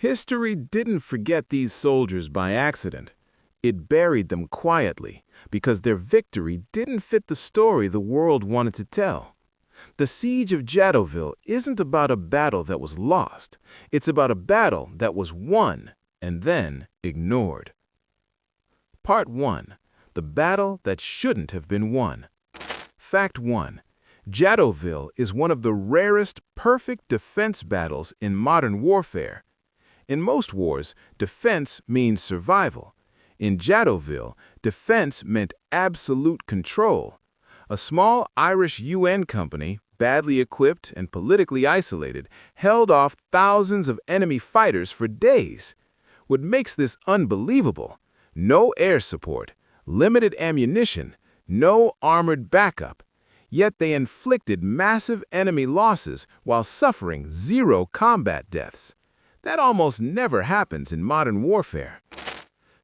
History didn't forget these soldiers by accident. It buried them quietly because their victory didn't fit the story the world wanted to tell. The Siege of Jadotville isn't about a battle that was lost. It's about a battle that was won and then ignored. Part 1. The battle that shouldn't have been won. Fact 1. Jadotville is one of the rarest perfect defense battles in modern warfare. In most wars, defense means survival. In Jadotville, defense meant absolute control. A small Irish UN company, badly equipped and politically isolated, held off thousands of enemy fighters for days. What makes this unbelievable? No air support, limited ammunition, no armored backup. Yet they inflicted massive enemy losses while suffering zero combat deaths. That almost never happens in modern warfare.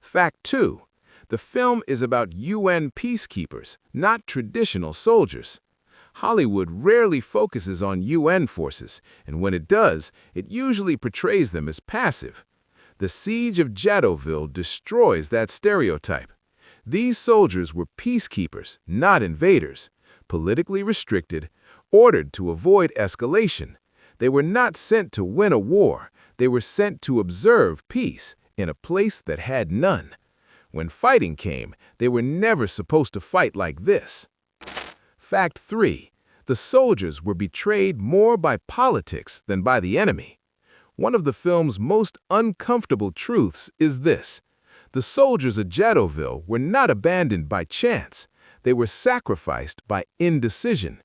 Fact 2. The film is about UN peacekeepers, not traditional soldiers. Hollywood rarely focuses on UN forces, and when it does, it usually portrays them as passive. The Siege of Jadotville destroys that stereotype. These soldiers were peacekeepers, not invaders, politically restricted, ordered to avoid escalation. They were not sent to win a war. They were sent to observe peace in a place that had none. When fighting came, they were never supposed to fight like this. Fact 3. The soldiers were betrayed more by politics than by the enemy. One of the film's most uncomfortable truths is this. The soldiers of Jadotville were not abandoned by chance. They were sacrificed by indecision,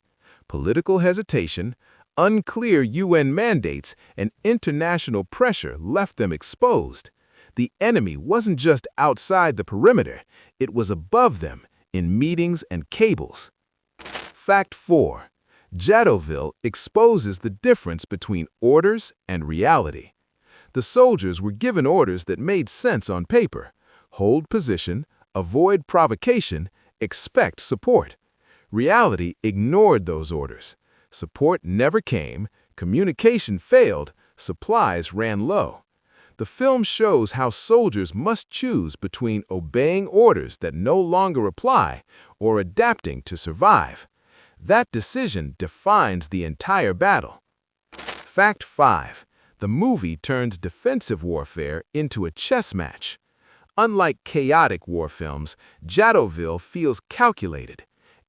political hesitation, unclear UN mandates, and international pressure left them exposed. The enemy wasn't just outside the perimeter, it was above them in meetings and cables. Fact 4. Jadotville exposes the difference between orders and reality. The soldiers were given orders that made sense on paper. Hold position, avoid provocation, expect support. Reality ignored those orders. Support never came, communication failed, supplies ran low. The film shows how soldiers must choose between obeying orders that no longer apply or adapting to survive. That decision defines the entire battle. Fact 5. The movie turns defensive warfare into a chess match. Unlike chaotic war films, Jadotville feels calculated.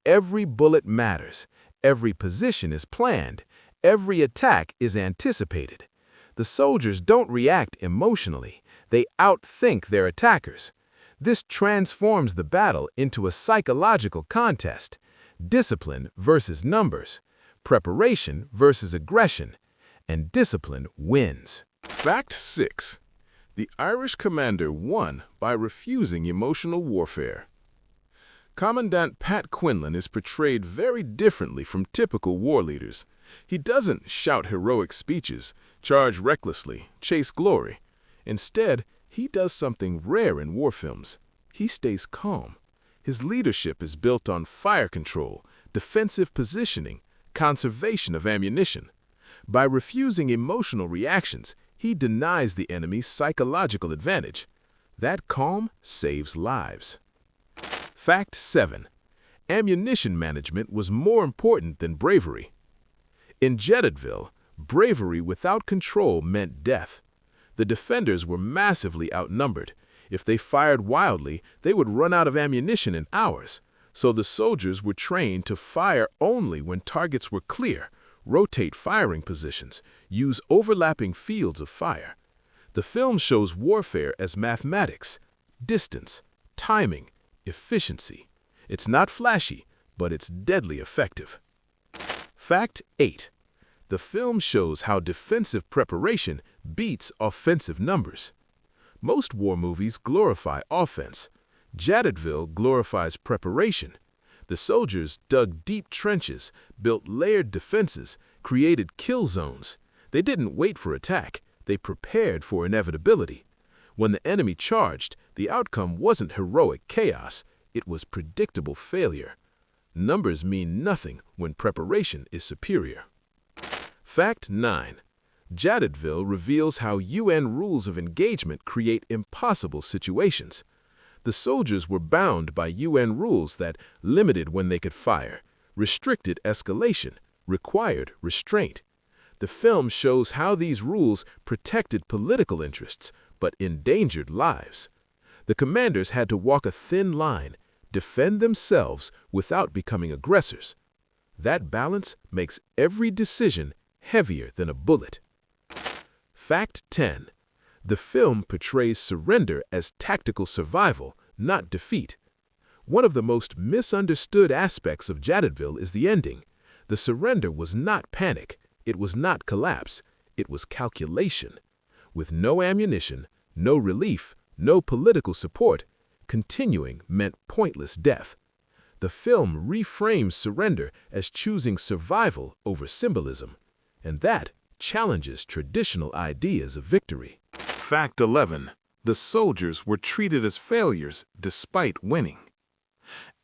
Every bullet matters. Every position is planned. Every attack is anticipated. The soldiers don't react emotionally. They outthink their attackers. This transforms the battle into a psychological contest. Discipline versus numbers. Preparation versus aggression. And discipline wins. Fact 6. The Irish commander won by refusing emotional warfare. Commandant Pat Quinlan is portrayed very differently from typical war leaders. He doesn't shout heroic speeches, charge recklessly, chase glory. Instead, he does something rare in war films. He stays calm. His leadership is built on fire control, defensive positioning, conservation of ammunition. By refusing emotional reactions, he denies the enemy psychological advantage. That calm saves lives. Fact 7. Ammunition management was more important than bravery. In Jadotville, bravery without control meant death. The defenders were massively outnumbered. If they fired wildly, they would run out of ammunition in hours. So the soldiers were trained to fire only when targets were clear, rotate firing positions, use overlapping fields of fire. The film shows warfare as mathematics, distance, timing, efficiency. It's not flashy, but it's deadly effective. Fact 8. The film shows how defensive preparation beats offensive numbers. Most war movies glorify offense. Jadotville glorifies preparation. The soldiers dug deep trenches, built layered defenses, created kill zones. They didn't wait for attack. They prepared for inevitability. When the enemy charged, the outcome wasn't heroic chaos. It was predictable failure. Numbers mean nothing when preparation is superior. Fact 9. Jadotville reveals how UN rules of engagement create impossible situations. The soldiers were bound by UN rules that limited when they could fire, restricted escalation, required restraint. The film shows how these rules protected political interests but endangered lives. The commanders had to walk a thin line, defend themselves without becoming aggressors. That balance makes every decision heavier than a bullet. Fact 10. The film portrays surrender as tactical survival, not defeat. One of the most misunderstood aspects of Jadotville is the ending. The surrender was not panic, it was not collapse, it was calculation. With no ammunition, no relief, no political support, continuing meant pointless death. The film reframes surrender as choosing survival over symbolism, and that challenges traditional ideas of victory. Fact 11. The soldiers were treated as failures despite winning.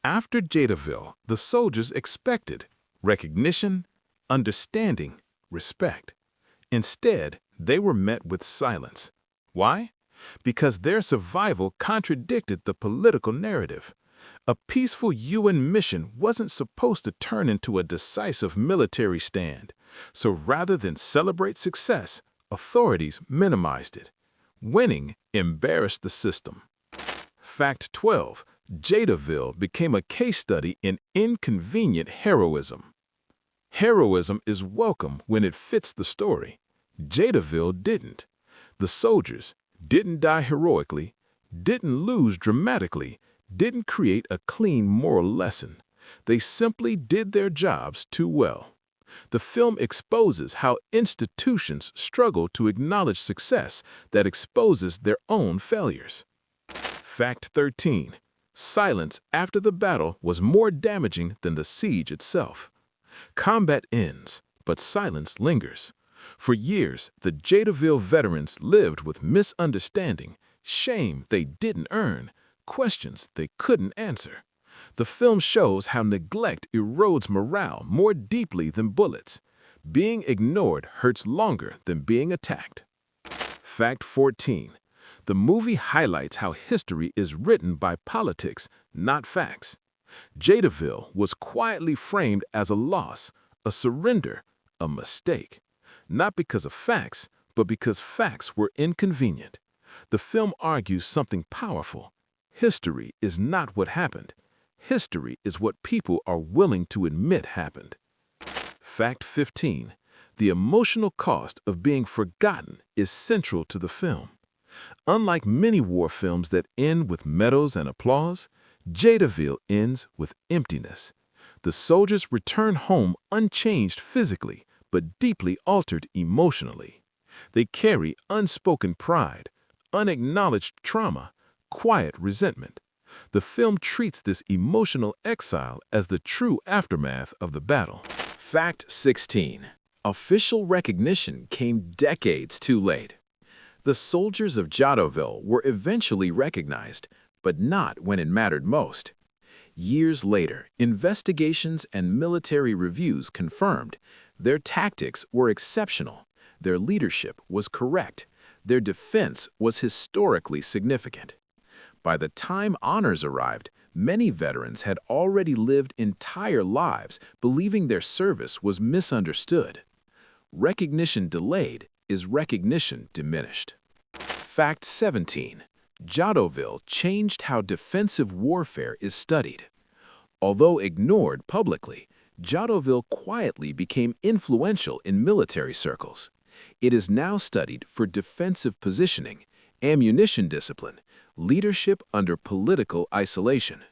After Jadotville, the soldiers expected recognition, understanding, respect. Instead, they were met with silence. Why? Because their survival contradicted the political narrative. A peaceful UN mission wasn't supposed to turn into a decisive military stand, so rather than celebrate success, authorities minimized it. Winning embarrassed the system. Fact 12. Jadotville became a case study in inconvenient heroism. Heroism is welcome when it fits the story. Jadotville didn't. The soldiers didn't die heroically, didn't lose dramatically, didn't create a clean moral lesson. They simply did their jobs too well. The film exposes how institutions struggle to acknowledge success that exposes their own failures. Fact 13. Silence after the battle was more damaging than the siege itself. Combat ends, but silence lingers. For years, the Jadotville veterans lived with misunderstanding, shame they didn't earn, questions they couldn't answer. The film shows how neglect erodes morale more deeply than bullets. Being ignored hurts longer than being attacked. Fact 14. The movie highlights how history is written by politics, not facts. Jadotville was quietly framed as a loss, a surrender, a mistake. Not because of facts, but because facts were inconvenient. The film argues something powerful. History is not what happened. History is what people are willing to admit happened. Fact 15. The emotional cost of being forgotten is central to the film. Unlike many war films that end with medals and applause, Jadotville ends with emptiness. The soldiers return home unchanged physically, but deeply altered emotionally. They carry unspoken pride, unacknowledged trauma, quiet resentment. The film treats this emotional exile as the true aftermath of the battle. Fact 16. Official recognition came decades too late. The soldiers of Jadotville were eventually recognized, but not when it mattered most. Years later, investigations and military reviews confirmed their tactics were exceptional, their leadership was correct, their defense was historically significant. By the time honors arrived, many veterans had already lived entire lives believing their service was misunderstood. Recognition delayed is recognition diminished. Fact 17. Jadotville changed how defensive warfare is studied. Although ignored publicly, Jadotville quietly became influential in military circles. It is now studied for defensive positioning, ammunition discipline, leadership under political isolation.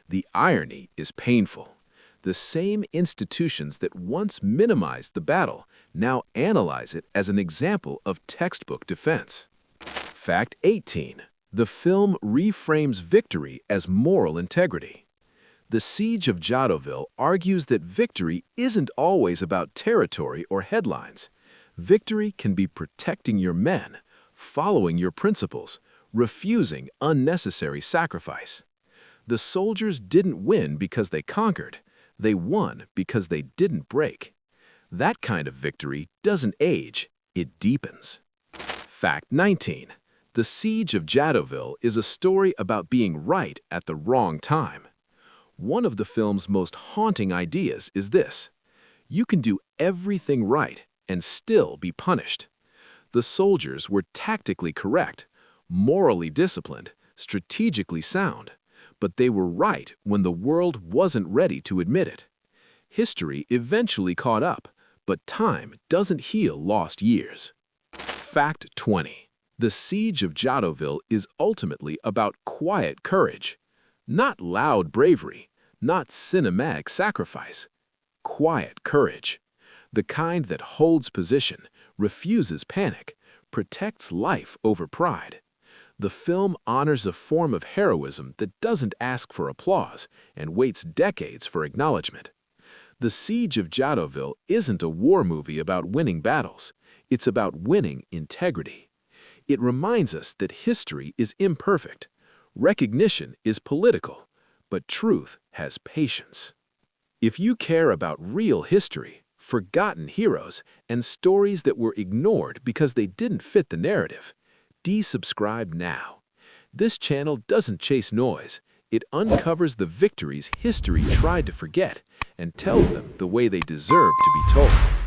The irony is painful. The same institutions that once minimized the battle now analyze it as an example of textbook defense. Fact 18. The film reframes victory as moral integrity. The Siege of Jadotville argues that victory isn't always about territory or headlines. Victory can be protecting your men, following your principles, refusing unnecessary sacrifice. The soldiers didn't win because they conquered. They won because they didn't break. That kind of victory doesn't age, it deepens. Fact 19. The Siege of Jadotville is a story about being right at the wrong time. One of the film's most haunting ideas is this: you can do everything right and still be punished. The soldiers were tactically correct, morally disciplined, strategically sound, but they were right when the world wasn't ready to admit it. History eventually caught up, but time doesn't heal lost years. Fact 20. The Siege of Jadotville is ultimately about quiet courage. Not loud bravery, not cinematic sacrifice. Quiet courage. The kind that holds position, refuses panic, protects life over pride. The film honors a form of heroism that doesn't ask for applause and waits decades for acknowledgement. The Siege of Jadotville isn't a war movie about winning battles. It's about winning integrity. It reminds us that history is imperfect, recognition is political, but truth has patience. If you care about real history, forgotten heroes, and stories that were ignored because they didn't fit the narrative, desubscribe now. This channel doesn't chase noise. It uncovers the victories history tried to forget and tells them the way they deserve to be told.